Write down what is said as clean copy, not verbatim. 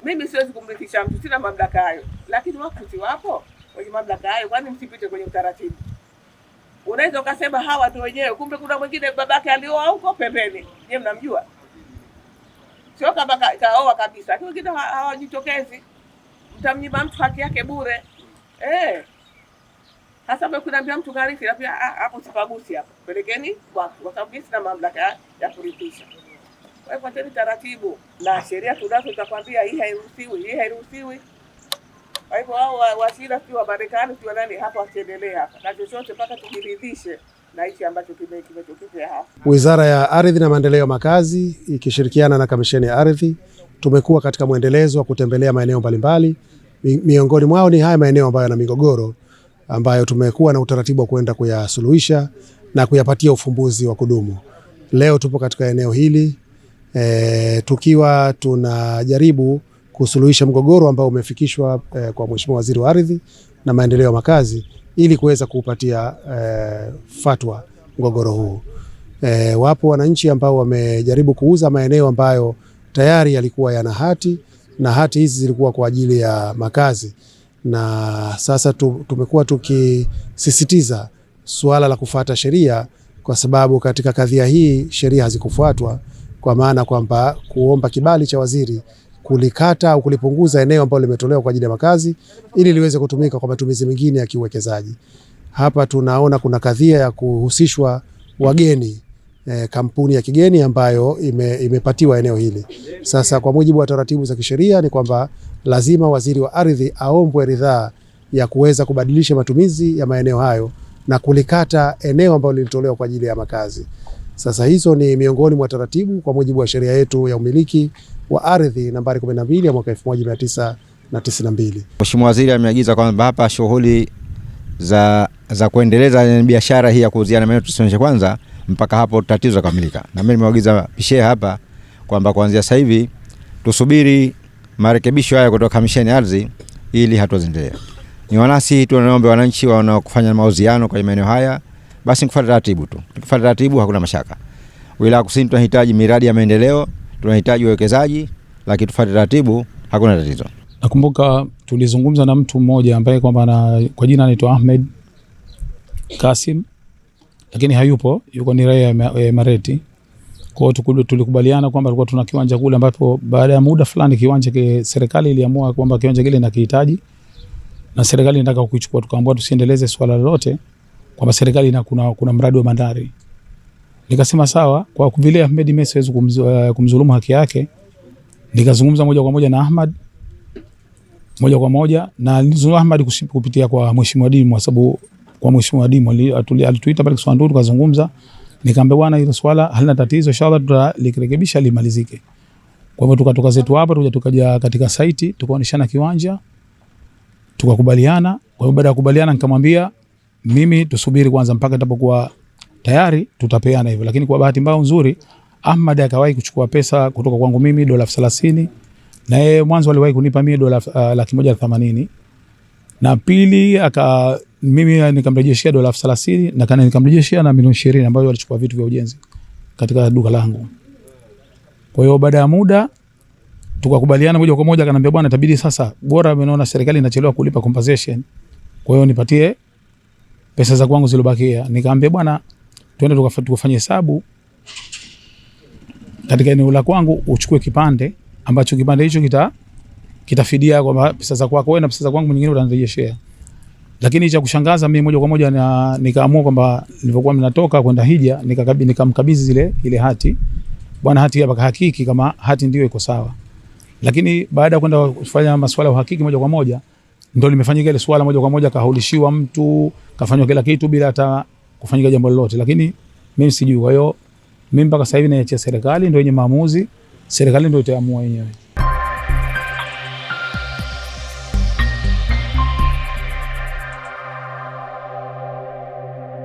Mimi siwezi kumrithisha mtu, sina mamlaka hayo, lakini wakati wapo wenye mamlaka hayo, kwani msipite kwenye utaratibu? Unaweza ukasema hawa tu wenyewe, kumbe kuna mwingine babake alioa huko pembeni, je, mnamjua? Sio kama kaoa kabisa, lakini wengine hawajitokezi. Mtamnyima mtu haki yake bure. Hasa mkuniambia mtu karithi, na pia hapo sipagusi hapo. Pelekeni kwa sababu mimi sina mamlaka ya kurithisha. Kwa hivyo tena taratibu na sheria tunazo tutakwambia hii hairuhusiwi, hii hairuhusiwi. Kwa hivyo hao wasira wa Marekani tu nani hapa wasiendelee hapa. Na chochote mpaka tujiridhishe na hichi ambacho kimetokea hapa. Wizara ya Ardhi na Maendeleo ya Makazi ikishirikiana na Kamisheni ya Ardhi tumekuwa katika mwendelezo wa kutembelea maeneo mbalimbali. Miongoni mwao ni haya maeneo ambayo yana migogoro ambayo tumekuwa na utaratibu wa kwenda kuyasuluhisha na kuyapatia ufumbuzi wa kudumu. Leo tupo katika eneo hili tukiwa tunajaribu kusuluhisha mgogoro ambao umefikishwa kwa Mheshimiwa Waziri wa Ardhi na Maendeleo ya Makazi ili kuweza kuupatia fatwa mgogoro huu. Wapo wananchi ambao wamejaribu kuuza maeneo ambayo tayari yalikuwa yana hati na hati hizi zilikuwa kwa ajili ya makazi, na sasa tumekuwa tukisisitiza suala la kufuata sheria, kwa sababu katika kadhia hii sheria hazikufuatwa, kwa maana kwamba kuomba kibali cha waziri kulikata au kulipunguza eneo ambalo limetolewa kwa ajili ya makazi ili liweze kutumika kwa matumizi mengine ya kiuwekezaji. Hapa tunaona kuna kadhia ya kuhusishwa wageni, kampuni ya kigeni ambayo imepatiwa eneo hili. Sasa kwa mujibu wa taratibu za kisheria ni kwamba lazima Waziri wa Ardhi aombwe ridhaa ya kuweza kubadilisha matumizi ya maeneo hayo na kulikata eneo ambalo lilitolewa kwa ajili ya makazi. Sasa hizo ni miongoni mwa taratibu kwa mujibu wa sheria yetu ya umiliki wa ardhi nambari 12 ya mwaka 1992. Mheshimiwa Waziri ameagiza kwamba hapa shughuli za kuendeleza biashara hii ya kuuziana maeneo tusionyeshe kwanza mpaka hapo tatizo kamilika. Na mimi nimeagiza pishe hapa kwamba kuanzia sasa hivi tusubiri marekebisho haya kutoka Kamisheni ya Ardhi ili hatua ziendelee. Ni wanasi tunaomba wananchi wanaofanya mauziano kwa maeneo haya basi kufuata taratibu tu. Tukifuata taratibu hakuna mashaka. Wilaya Kusini tunahitaji miradi ya maendeleo, tunahitaji uwekezaji, lakini tufuate taratibu hakuna tatizo. Nakumbuka tulizungumza na mtu mmoja ambaye kwamba kwa jina anaitwa Ahmed Kasim, lakini hayupo, yuko ni raia ya Mareti. Kwa hiyo tulikubaliana kwamba tulikuwa tuna kiwanja kule ambapo baada ya muda fulani kiwanja serikali iliamua kwamba kiwanja kile inakihitaji na serikali inataka kukichukua, tukaambiwa tusiendeleze swala lolote kwamba serikali kuna mradi wa bandari. Nikasema sawa, kwa vile Ahmed mimi siwezi kumdhulumu haki yake, nikazungumza moja kwa moja na Ahmed moja kwa moja, na nilizungumza Ahmed kupitia kwa Mheshimiwa Dimu, kwa sababu kwa Mheshimiwa Dimu alituita pale Kiswahili tukazungumza, nikamwambia bwana hilo swala halina tatizo, inshallah tutalirekebisha limalizike. Kwa hivyo tukatoka zetu hapa tukaja katika site tukaoneshana kiwanja tukakubaliana. Kwa hivyo baada ya kukubaliana nikamwambia mimi tusubiri kwanza mpaka nitapokuwa tayari tutapeana hivyo, lakini kwa bahati mbaya nzuri Ahmed akawahi kuchukua pesa kutoka kwangu mimi dola 30, na yeye mwanzo aliwahi kunipa mimi dola 180, na pili mimi nikamrejeshia dola 30 na kana nikamrejeshia na milioni 20 ambayo alichukua vitu vya ujenzi katika duka langu. Kwa hiyo baada ya muda tukakubaliana moja kwa moja, akaniambia bwana itabidi sasa, bora umeona serikali inachelewa kulipa compensation, kwa hiyo nipatie pesa za kwangu zilobakia. Nikamwambia bwana twende tukafanye hesabu katika eneo la kwangu, uchukue kipande ambacho kipande hicho kitafidia kwa pesa za kwako wewe na pesa za kwangu nyingine utanirejeshea. Lakini cha kushangaza mimi moja kwa moja nikaamua kwamba nilipokuwa ninatoka kwenda hija nikamkabidhi ile hati. Bwana hati hapa hakiki kama hati ndio iko sawa. Lakini baada ya kwenda kufanya masuala ya uhakiki moja kwa moja ndio limefanyika ile swala moja kwa moja, kahaulishiwa mtu, kafanywa kila kitu bila hata kufanyika jambo lolote, lakini mimi sijui. Kwa hiyo mimi mpaka sasa hivi naachia serikali ndio yenye maamuzi, serikali ndio itaamua yenyewe.